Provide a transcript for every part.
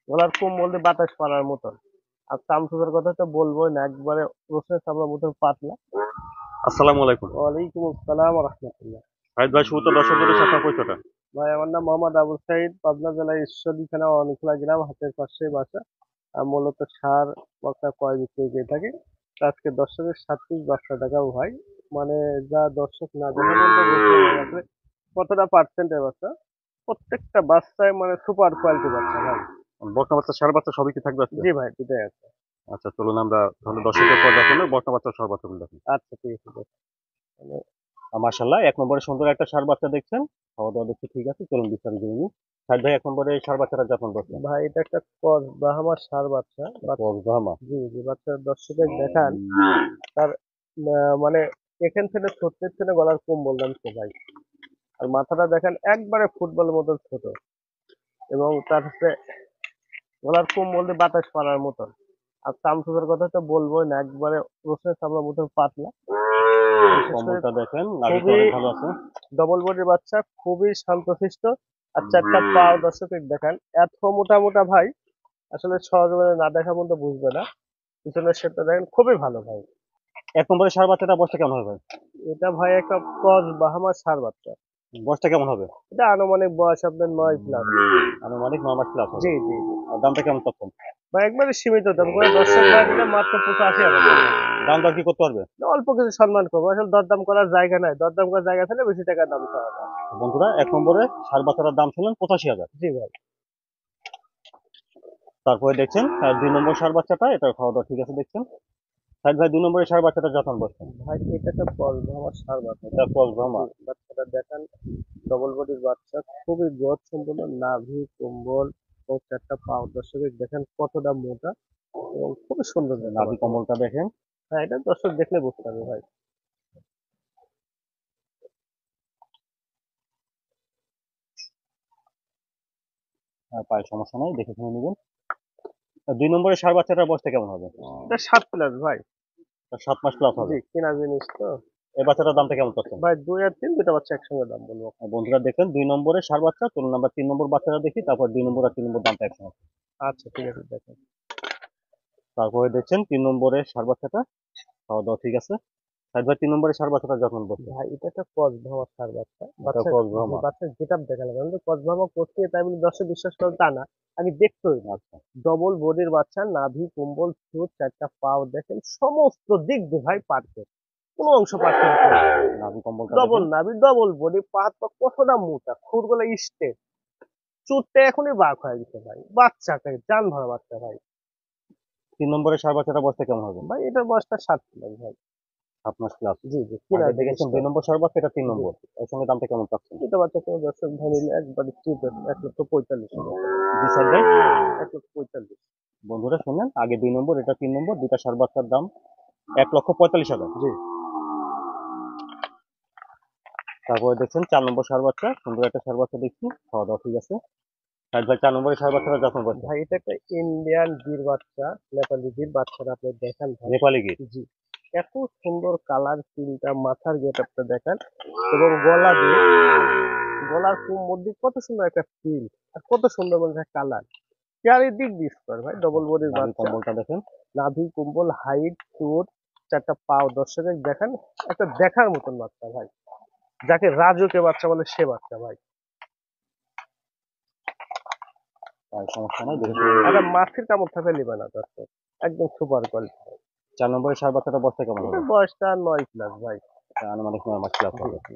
গলার কোমল দিয়ে বাতাস পাড়ার মতন। আর চামচুদের কথা তো বলবোই না, একবারে রসুনের চামড়ার মতন পাতলা। আসসালামু আলাইকুম। ওয়ালাইকুম আসসালাম ওয়া রাহমাতুল্লাহ। হায়দ ভাই, শুরুতে দর্শকদের সাথে আপনার পরিচয়টা। ভাই আমার নাম মোহাম্মদ আবু সাইদ, পাবনা জেলার ঈশ্বরদী থানা অনেকলা গ্রাম, হাতের পাশে বাসা। মূলত সার বকনা ক্রয় বিক্রয় করে থাকি। তো আজকে দর্শকের 7 পিস বাচ্চা দেখাবো ভাই। মানে যা দর্শক না দেখা পর্যন্ত বুঝতে পারবে না আসলে কতটা পার্সেন্টের বাচ্চা। প্রত্যেকটা বাচ্চায় মানে সুপার কোয়ালিটি বাচ্চা ভাই। বকনা বাচ্চা, ষাঁড় বাচ্চা সবই কি থাকবে আজকে? জি ভাই, দুটাই আছে। আচ্ছা, চলুন আমরা তাহলে দর্শকের পর্যায়ে বকনা বাচ্চা, ষাঁড় বাচ্চাগুলো দেখুন। আচ্ছা ঠিক আছে ভাই। মানে মাশাআল্লাহ, এক নম্বরে সুন্দর একটা ষাঁড় বাচ্চা দেখছেন। খাওয়া দাওয়া দেখছি ঠিক আছে, চলুন বিস্তারিত জেনে নিই। হায়দ ভাই, এক নম্বরে ষাঁড় বাচ্চাটা যত্ন করছেন। ভাই এটা একটা ক্রস ব্রাহ্মার ষাঁড় বাচ্চা। কক্সবাহামা। জি জি, বাচ্চার দর্শকের দেখান তার মানে এখান থেকে ছোট্টের থেকে গলার কম্বল নামছে ভাই। আর মাথাটা দেখেন একবারে ফুটবলের মতো ছোট, এবং তার হচ্ছে গলার কম্বল দিয়ে বাতাস পাড়ার মতন। আর চামচুদের কথা তো বলবোই না, একবারে রসুনের চামড়ার মতন পাতলা। বিশেষ করে কম্বলটা দেখেন, নাভিটা খুবই অনেক ভালো আছে। ডবল বডির বাচ্চা, খুবই শান্তশিষ্ট। আর চারটা পা দর্শকের দেখান এত মোটা মোটা ভাই, আসলে সহজে না দেখা পর্যন্ত বুঝবে না। পিছনের শেপটা দেখেন খুবই ভালো ভাই। এক নম্বরে ষাঁড় বাচ্চাটা বয়সটা কেমন হবে ভাই? এটা ভাই একটা ক্রস বাহামার ষাঁড় বাচ্চা। বয়সটা কেমন হবে? এটা আনুমানিক বয়স আপনার 9+। আনুমানিক 9 মাস প্লাস জি হবে। জি জি। আর দামটা কেমন চাচ্ছেন? ভাই একবারে সীমিত দাম করে, দর্শক ভাই দিলে মাত্র 85,000 টাকা। দাম দর কি করতে পারবে? অল্প কিছু সম্মান করবো, আসলে দরদাম করার জায়গা নাই, দরদাম করার জায়গা থাকলে বেশি টাকা দাম চাওয়া যায়। বন্ধুরা, এক নম্বরে ষাঁড় বাচ্চাটার দাম ছিলেন 85,000। জি ভাই। তারপরে দেখছেন 2 নম্বর ষাঁড় বাচ্চাটা, এটা খাওয়া দাওয়া ঠিক আছে দেখছেন। সাইদ ভাই, 2 নম্বরে ষাঁড় বাচ্চাটা যত্ন করছেন। ভাই এটা একটা বলবো আমার ষাঁড় বাচ্চা। এটা কক্সবাহামা। জি, বাচ্চাটা দেখান ডবল বডির বাচ্চা, খুবই গ্রোথ সম্পূর্ণ, নাভি কম্বল ও চারটা পাও দর্শকের দেখেন কতটা মোটা, এবং খুবই সুন্দর একটা নাভি বাচ্চা ভাই। কম্বলটা দেখেন। হ্যাঁ, এটা দর্শক দেখলে বুঝতে পারবে ভাই। পায়ের সমস্যা নাই, দেখে শুনে নেবেন। 2 নম্বরে ষাঁড় বাচ্চাটার বয়সটা কেমন হবে? এটা 7+ ভাই। 7 মাস প্লাস জি, হবে। কেনা জিনিস তো। এই বাচ্চাটার দামটা কেমন চাচ্ছেন? ভাই 2 আর 3 দুটা বাচ্চা একসঙ্গে দাম বলবো। বন্ধুরা দেখেন, 2 নম্বরে ষাঁড় বাচ্চা, চলুন আমরা 3 নম্বর বাচ্চাটা দেখি, তারপর 2 নম্বর আর 3 নম্বর দামটা একসঙ্গে। আচ্ছা ঠিক আছে দেখেন। তারপরে দেখছেন 3 নম্বরে ষাঁড় বাচ্চাটা, খাওয়া দাওয়া ঠিক আছে। সাইদ ভাই, 3 নম্বরে ষাঁড় বাচ্চাটা যত্ন করছেন। ভাই এটা একটা কসবাহা ষাঁড় বাচ্চা। এটা বাচ্চা যে কক্সবাহামা। বাচ্চার গেটআপ দেখালাম, আমি তো কসবাহা করছি তাই বলে দর্শক বিশ্বাস করেন তা না। আমি দেখতেই না। আচ্ছা। ডবল বডির বাচ্চা, নাভি কম্বল ঠোঁট চারটা পাও দেখেন সমস্ত দিক দিয়ে ভাই পারফেক্ট, কোনো অংশ পার্থক্য নেই। নাভি কম্বলটা ডবল দেখেন। নাভি, ডবল বডি, পা তো কতটা মোটা, খুরগুলো স্ট্রেট, চুটটা এখনই বাঁক হয়ে গেছে ভাই। বাচ্চাটাকে জান ভরা বাচ্চা ভাই। 3 নম্বরে ষাঁড় বাচ্চাটা বয়সটা কেমন হবে? ভাই এটার বয়সটা 7+ ভাই। 7 মাস প্লাস। জি জি, কিনা আগে জিনিস দেখেছেন তো। 2 নম্বর ষাঁড় বাচ্চা, এটা তিন জি, নম্বর এর সঙ্গে দামটা কেমন চাচ্ছেন? দুটো বাচ্চা কোনো দর্শক ভাই নিলে একবারে চিপ 1,45,000 টাকা। জি সাইদ ভাই। 1,45,000। বন্ধুরা শুনলেন, আগে 2 নম্বর, এটা 3 নম্বর, দুইটা ষাঁড় বাচ্চার দাম 1,45,000। জি তারপরে দেখছেন 4 নম্বর ষাঁড় বাচ্চা, সুন্দর একটা ষাঁড় বাচ্চা দেখছি, খাওয়া দাওয়া ঠিক আছে। সাইদ ভাই, 4 নম্বরে ষাঁড় বাচ্চাটা যত্ন করছেন। ভাই, এটা একটা ইন্ডিয়ান গির বাচ্চা, নেপালি গির বাচ্চাটা আপনি দেখেন ভাই। নেপালি গির। জি, এত সুন্দর কালার, তিনটা মাথার গেটআপটা দেখেন, এবং গলা দিয়ে, গলার মধ্যে কত সুন্দর একটা ফিল, আর কত সুন্দর মানে কালার, চারিদিক ডিসকার ভাই। ডবল বডির নাভি বাচ্চা, কম্বলটা দেখেন। নাভি কম্বল, হাইট, চোট, চারটা পাও দর্শকের দেখেন, একটা দেখার মতন বাচ্চা ভাই। যাকে রাজুকে বাচ্চা বলে সে বাচ্চা ভাই। আর সমস্যা নাই, দেখে শুনে একটা নেবেন। মাছির কামড় থাকলে নিবে না দর্শক, একদম সুপার কোয়ালিটি। 4 নম্বরে ষাঁড় বাচ্চাটা বয়সটা কেমন হবে? এটার বয়সটা 9+ ভাই। এটা আনুমানিক 9 মাস প্লাস জি হবে। জি।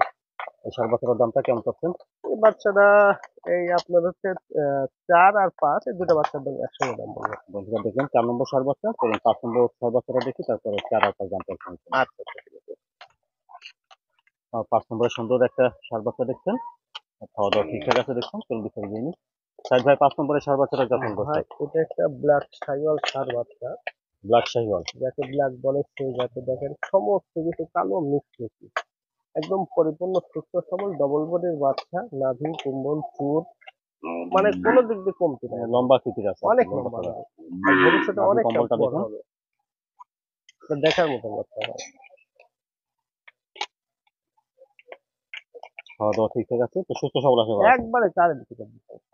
এই ষাঁড় বাচ্চাটার দামটা কেমন চাচ্ছেন? এই বাচ্চাটা এই আপনার হচ্ছে 4 আর 5, এই দুটো বাচ্চার দাম একসঙ্গে দাম বলবো। বন্ধুরা দেখলেন 4 নম্বর ষাঁড় বাচ্চা, চলুন 5 নম্বর ষাঁড় বাচ্চাটা দেখি, তারপরে 4 আর 5 দামটা একসঙ্গে। আচ্ছা আচ্ছা, ঠিক আছে। 5 নম্বরে সুন্দর একটা ষাঁড় বাচ্চা দেখছেন, খাওয়া দাওয়া ঠিকঠাক আছে দেখছেন, চলুন বিস্তারিত জেনে নিই। সাইদ ভাই, 5 নম্বরে ষাঁড় বাচ্চাটা যত্ন ভাই করছেন। এটা একটা ব্ল্যাক শাইওয়াল ষাঁড় বাচ্চা, ব্ল্যাক শাহিওয়াল। যাকে ব্ল্যাক বলে সেই যাকে দেখেন সমস্ত কিছু কালো মিশমিশি, একদম পরিপূর্ণ সুস্থ সবল ডবল বডির বাচ্চা, নাভি কুম্বল চুট, মানে কোনো দিক দিয়ে কমতি নাই ভাই। লম্বা আকৃতির আছে, অনেক লম্বা লম্বা চড়া। ভাই, আর ভবিষ্যতে নাভি অনেকটা কম্বলটা বড় দেখুন। হবে। এটা দেখার মতন বাচ্চা ভাই। খাওয়া দাওয়া ঠিকঠাক আছে, তো সুস্থ সবল আছে ভাই? একবারে কারেন্ট থেকে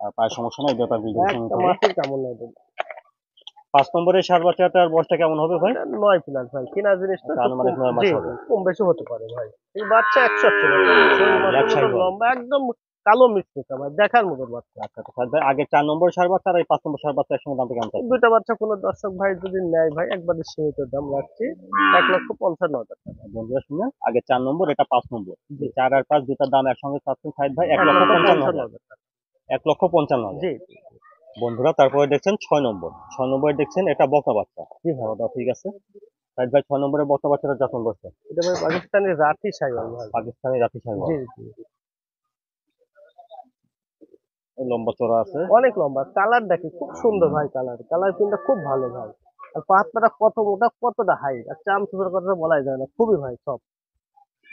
আর পায়ের সমস্যা নাই, ব্যাপার বিবেচনা একটা নিতে হবে। মাছের কেমন নাই 5 নম্বরের ষাঁড় বাচ্চাটার বয়সটা কেমন হবে ভাই? 9 প্লাস ভাই, কেনা জিনিস তো আচ্ছা, একটু আনুমানিক 9 মাস জি হবে। জি, কম বেশি হতে পারে ভাই। এই বাচ্চা 100 ছিল, শরীর ব্ল্যাক মাছের মতো শাইওয়াল। লম্বা, একদম কালো মিশ্রিত ভাই, দেখার মতো বাচ্চা। আচ্ছা, তো সাহেদ ভাই আগে 4 নম্বরের ষাঁড় বাচ্চা আর এই 5 নম্বর ষাঁড় বাচ্চা একসঙ্গে দামটা কেমন চাচ্ছেন? দুইটা বাচ্চা কোনো দর্শক ভাই যদি নেয় ভাই, একবারে সীমিত দাম রাখছি 1,55,000 টাকা। বন্ধুরা শুনলেন, আগে 4 নম্বর, এটা 5 নম্বর। জি, 4 আর 5 দুটার দাম একসঙ্গে চাচ্ছেন সাহেদ ভাই এক লক্ষ 1,55,000। পঞ্চান্ন হাজার 1,55,000। জি বন্ধুরা তারপরে দেখছেন 6 নম্বর। 6 নম্বরে দেখছেন এটা বকনা বাচ্চা। জি ভাই। খাওয়া দাওয়া ঠিক আছে। সাহেদ ভাই 6 নম্বরের বকনা বাচ্চাটা যত্ন করছে। এটা ভাই পাকিস্তানি রাঠি সাইওয়াল ভাই। পাকিস্তানি রাতি সাহেব। জি জি, লম্বা চড়া আছে। অনেক লম্বা, কালার দেখি খুব সুন্দর ভাই, কালার কিন্তু খুব ভালো ভাই। আর পাতটা কত মোটা, কতটা হাইট, আর চামচুরের কথা বলাই যায় না, খুবই ভাই সব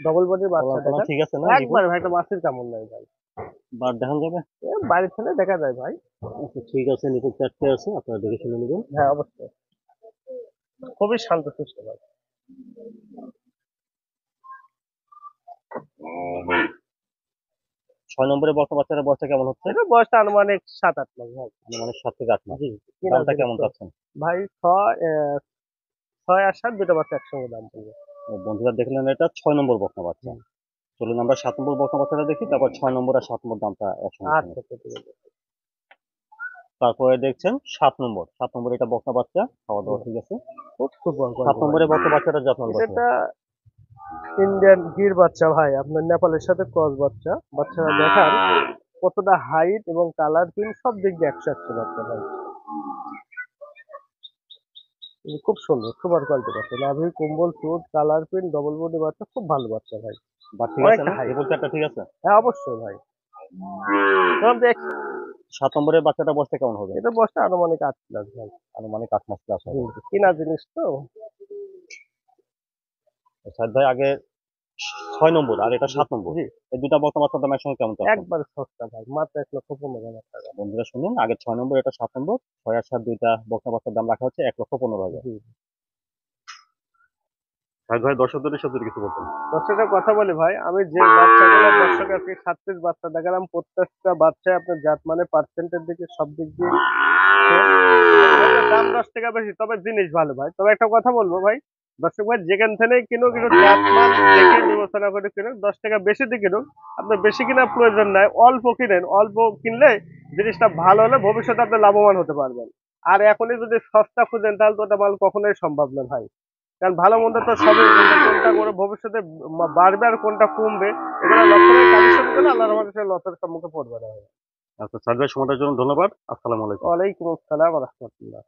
ডবল বডির বাচ্চা ফলন দেখেন। ঠিক আছে না? রিপোর্ট একবার ভাই, একটা মাছের কেমন নাই ভাই, বার দেখান যাবে? বাড়ির ছেলে দেখা যায় ভাই। আচ্ছা ঠিক আছে, রিপোর্ট 4টে আছে, আপনারা দেখে শুনে নেবেন। হ্যাঁ অবশ্যই, খুবই শান্তশিষ্ট ভাই। 6 নম্বরের বকনা বাচ্চাটার বয়সটা কেমন হচ্ছে? এটা বয়সটা আনুমানিক 7-8 মাস ভাই। মানে 7 থেকে 8 মাস। জি, কেনা দামটা জিনিস কেমন তো চাচ্ছেন? ভাই, 6 আর 7 দুটো বাচ্চা একসঙ্গে দাম পড়বে। বন্ধুরা দেখলেন, এটা 6 নম্বর বকনা বাচ্চা। হুম। চলুন আমরা 7 নম্বর বকনা বাচ্চাটা দেখি, তারপর 6 নম্বর আর 7 নম্বর দামটা একসঙ্গে শুনি। আচ্ছা আচ্ছা, ঠিক আছে। তারপরে দেখছেন 7 নম্বর। 7 নম্বর এটা বকনা বাচ্চা, খাওয়া দাওয়া হুম, ঠিক আছে। খুব সুপার 7 কোয়ালিটি ভাই। নম্বরে বকনা বাচ্চাটার যত্ন করছে। এটা ইন্ডিয়ান গির বাচ্চা ভাই, আপনার নেপালের সাথে ক্রস বাচ্চা। বাচ্চারা দেখান কতটা হাইট এবং কালার প্রিন্ট সব দিক দিয়ে 100 বাচ্চা ভাই। খুব সুন্দর, সুপার কোয়ালিটি বাচ্চা, নাভি কম্বল চুট কালার প্রিন্ট ডবল বডি বাচ্চা, খুব ভালো বাচ্চা ভাই, বা ঠিক আছে অনেকটা না? হাইট। রিপোর্ট 4টা ঠিক আছে। হ্যাঁ অবশ্যই ভাই। তখন তো 7 নম্বরের বাচ্চাটা বয়সটা কেমন হবে? এটা বয়সটা আনুমানিক 8 প্লাস ভাই। আনুমানিক 8 মাস প্লাস হবে। কেনা জিনিস তো। সাহেদ ভাই আগে 6 নম্বর আর এটা 7 নম্বর। জি, এই দুটা বকনা বাচ্চার দাম একসঙ্গে কেমন চাচ্ছেন? একবারে সস্তা ভাই, মাত্র 1,15,000 টাকা। বন্ধুরা শুনুন, আগে 6 নম্বর, এটা 7 নম্বর। 6 আর 7 দুইটা বকনা বাচ্চার দাম রাখা হচ্ছে 1,15,000। জি, সাহেদ ভাই দর্শকদের সাথে কিছু বলতেন। দর্শকের কথা বলি ভাই, আমি যে বাচ্চাগুলো দর্শকের 7 পিস বাচ্চা দেখালাম, প্রত্যেকটা বাচ্চায় আপনার জাত মানে পার্সেন্টের দিকে সব দিক দিয়ে দাম 10 টাকা বেশি, তবে জিনিস ভালো ভাই। তবে একটা কথা বলবো ভাই, দর্শক ভাই যেখান থেকেই কিনুক একটু জাতমান দেখে বিবেচনা করে কিনুক, 10 টাকা বেশি দিয়ে কিনুক। আপনার বেশি কেনার প্রয়োজন নাই, অল্প কিনেন, অল্প কিনলে জিনিসটা ভালো হলে ভবিষ্যতে আপনি লাভবান হতে পারবেন। আর এখনই যদি সস্তা খুঁজেন তাহলে তো ওটা মাল কখনোই সম্ভব না ভাই। কারণ ভালো মন্দ তো সবই বলতে, কোনটা করে ভবিষ্যতে বাড়বে আর কোনটা কমবে, এগুলো লক্ষ্য করে কালেকশন করলে আল্লাহর রহমতে সে লসের সম্মুখে পড়বে না ভাই। আচ্ছা সাহেদ ভাই, সময়টার জন্য ধন্যবাদ। আসসালামু আলাইকুম। ওয়ালাইকুম আসসালাম ওয়া রাহমাতুল্লাহ।